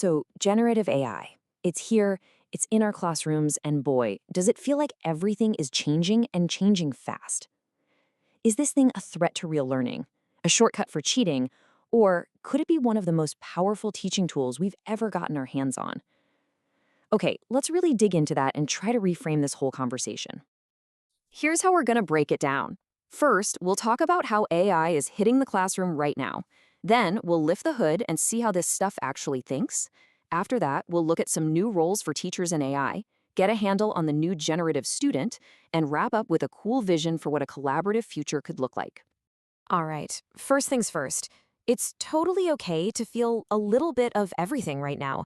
So, generative AI, it's here, it's in our classrooms, and boy, does it feel like everything is changing and changing fast. Is this thing a threat to real learning, a shortcut for cheating, or could it be one of the most powerful teaching tools we've ever gotten our hands on? Okay, let's really dig into that and try to reframe this whole conversation. Here's how we're going to break it down. First, we'll talk about how AI is hitting the classroom right now. Then, we'll lift the hood and see how this stuff actually thinks. After that, we'll look at some new roles for teachers in AI, get a handle on the new generative student, and wrap up with a cool vision for what a collaborative future could look like. All right, first things first. It's totally okay to feel a little bit of everything right now.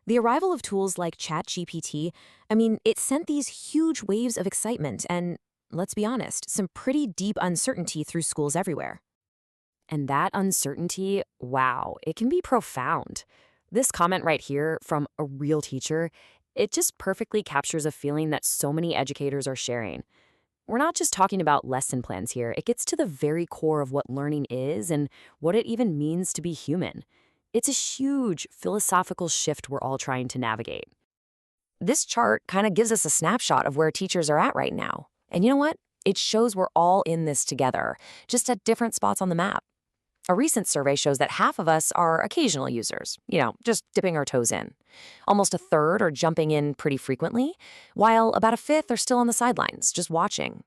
The arrival of tools like ChatGPT, it sent these huge waves of excitement and, let's be honest, some pretty deep uncertainty through schools everywhere. And that uncertainty, wow, it can be profound. This comment right here from a real teacher, it just perfectly captures a feeling that so many educators are sharing. We're not just talking about lesson plans here. It gets to the very core of what learning is and what it even means to be human. It's a huge philosophical shift we're all trying to navigate. This chart kind of gives us a snapshot of where teachers are at right now. And you know what? It shows we're all in this together, just at different spots on the map. A recent survey shows that half of us are occasional users, just dipping our toes in. Almost a third are jumping in pretty frequently, while about a fifth are still on the sidelines, just watching.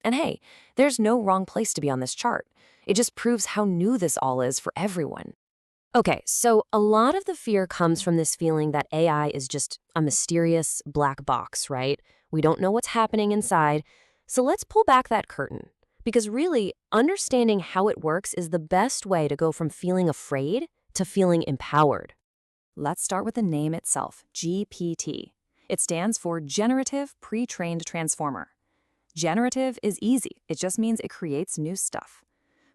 And hey, there's no wrong place to be on this chart. It just proves how new this all is for everyone. Okay, so a lot of the fear comes from this feeling that AI is just a mysterious black box, right? We don't know what's happening inside. So let's pull back that curtain. Because really, understanding how it works is the best way to go from feeling afraid to feeling empowered. Let's start with the name itself, GPT. It stands for Generative Pre-trained Transformer. Generative is easy. It just means it creates new stuff.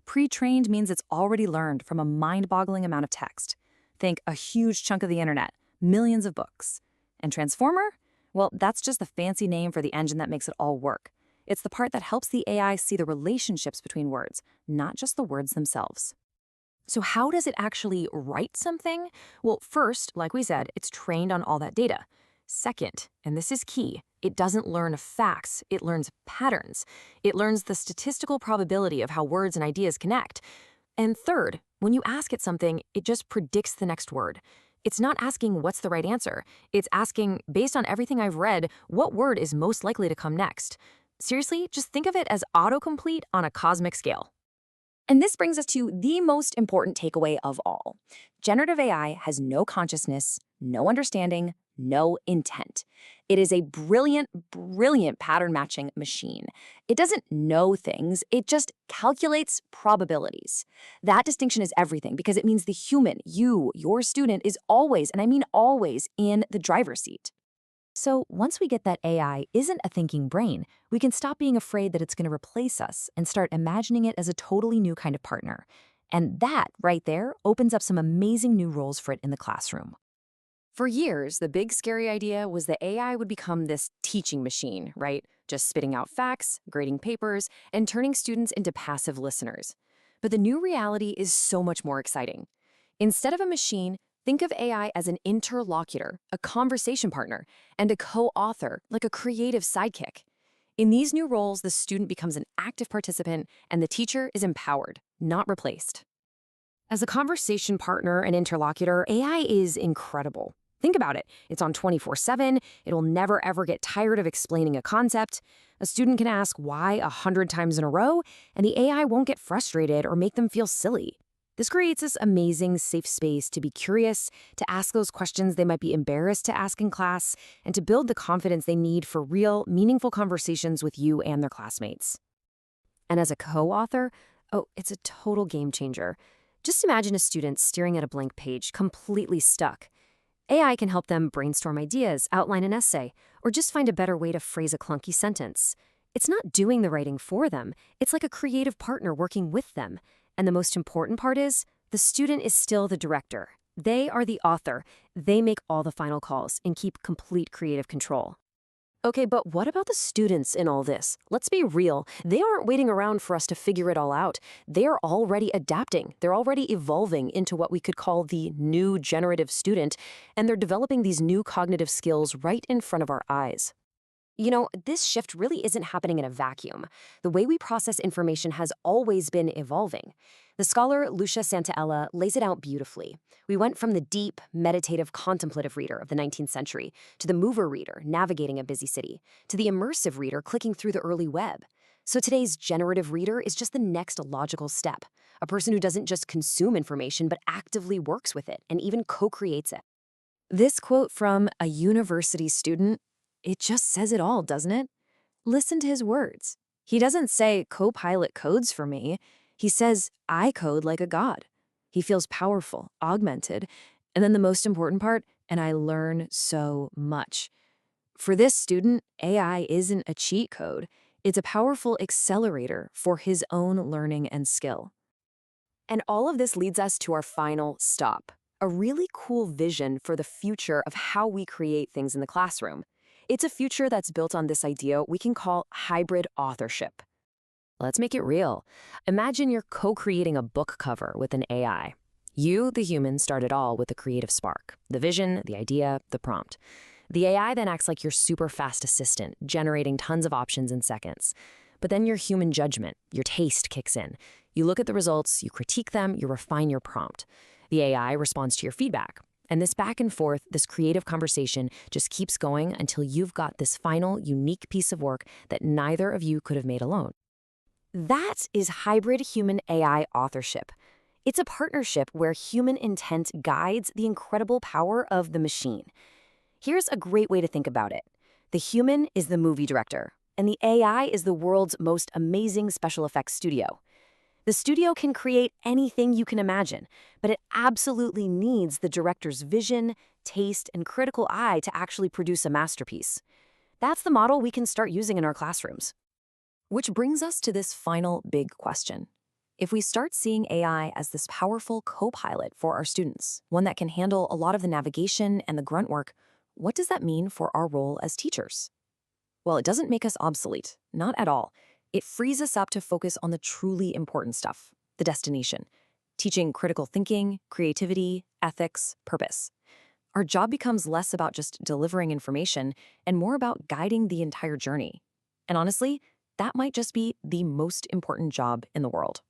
Pre-trained means it's already learned from a mind-boggling amount of text. Think a huge chunk of the internet, millions of books. And Transformer? Well, that's just the fancy name for the engine that makes it all work. It's the part that helps the AI see the relationships between words, not just the words themselves. So how does it actually write something? Well, first, like we said, it's trained on all that data. Second, and this is key, it doesn't learn facts, it learns patterns. It learns the statistical probability of how words and ideas connect. And third, when you ask it something, it just predicts the next word. It's not asking what's the right answer. It's asking, based on everything I've read, what word is most likely to come next. Seriously, just think of it as autocomplete on a cosmic scale. And this brings us to the most important takeaway of all. Generative AI has no consciousness, no understanding, no intent. It is a brilliant, brilliant pattern matching machine. It doesn't know things, it just calculates probabilities. That distinction is everything because it means the human, your student, is always, and I mean always, in the driver's seat. So once we get that AI isn't a thinking brain, we can stop being afraid that it's going to replace us and start imagining it as a totally new kind of partner. And that, right there, opens up some amazing new roles for it in the classroom. For years, the big scary idea was that AI would become this teaching machine, right? Just spitting out facts, grading papers, and turning students into passive listeners. But the new reality is so much more exciting. Instead of a machine, think of AI as an interlocutor, a conversation partner, and a co-author, like a creative sidekick. In these new roles, the student becomes an active participant and the teacher is empowered, not replaced. As a conversation partner and interlocutor, AI is incredible. Think about it. It's on 24/7. It'll never ever get tired of explaining a concept. A student can ask why 100 times in a row, and the AI won't get frustrated or make them feel silly. This creates this amazing, safe space to be curious, to ask those questions they might be embarrassed to ask in class, and to build the confidence they need for real, meaningful conversations with you and their classmates. And as a co-author, oh, it's a total game changer. Just imagine a student staring at a blank page, completely stuck. AI can help them brainstorm ideas, outline an essay, or just find a better way to phrase a clunky sentence. It's not doing the writing for them. It's like a creative partner working with them. And the most important part is, the student is still the director. They are the author. They make all the final calls and keep complete creative control. Okay, but what about the students in all this? Let's be real. They aren't waiting around for us to figure it all out. They're already adapting. They're already evolving into what we could call the new generative student, and they're developing these new cognitive skills right in front of our eyes. This shift really isn't happening in a vacuum. The way we process information has always been evolving. The scholar Lucia Santaella lays it out beautifully. We went from the deep, meditative, contemplative reader of the 19th century to the mover reader navigating a busy city, to the immersive reader clicking through the early web. So today's generative reader is just the next logical step, a person who doesn't just consume information but actively works with it and even co-creates it. This quote from a university student, it just says it all, doesn't it? Listen to his words. He doesn't say Copilot codes for me. He says I code like a god. He feels powerful, augmented, and then the most important part, and I learn so much. For this student, AI isn't a cheat code. It's a powerful accelerator for his own learning and skill. And all of this leads us to our final stop, a really cool vision for the future of how we create things in the classroom. It's a future that's built on this idea we can call hybrid authorship. Let's make it real. Imagine you're co-creating a book cover with an AI. You, the human, start it all with the creative spark, the vision, the idea, the prompt. The AI then acts like your super fast assistant, generating tons of options in seconds. But then your human judgment, your taste kicks in. You look at the results, you critique them, you refine your prompt. The AI responds to your feedback. And this back and forth, this creative conversation just keeps going until you've got this final, unique piece of work that neither of you could have made alone. That is hybrid human AI authorship. It's a partnership where human intent guides the incredible power of the machine. Here's a great way to think about it. The human is the movie director, and the AI is the world's most amazing special effects studio. The studio can create anything you can imagine, but it absolutely needs the director's vision, taste, and critical eye to actually produce a masterpiece. That's the model we can start using in our classrooms. Which brings us to this final big question. If we start seeing AI as this powerful co-pilot for our students, one that can handle a lot of the navigation and the grunt work, what does that mean for our role as teachers? Well, it doesn't make us obsolete, not at all. It frees us up to focus on the truly important stuff, the destination, teaching critical thinking, creativity, ethics, purpose. Our job becomes less about just delivering information and more about guiding the entire journey. And honestly, that might just be the most important job in the world.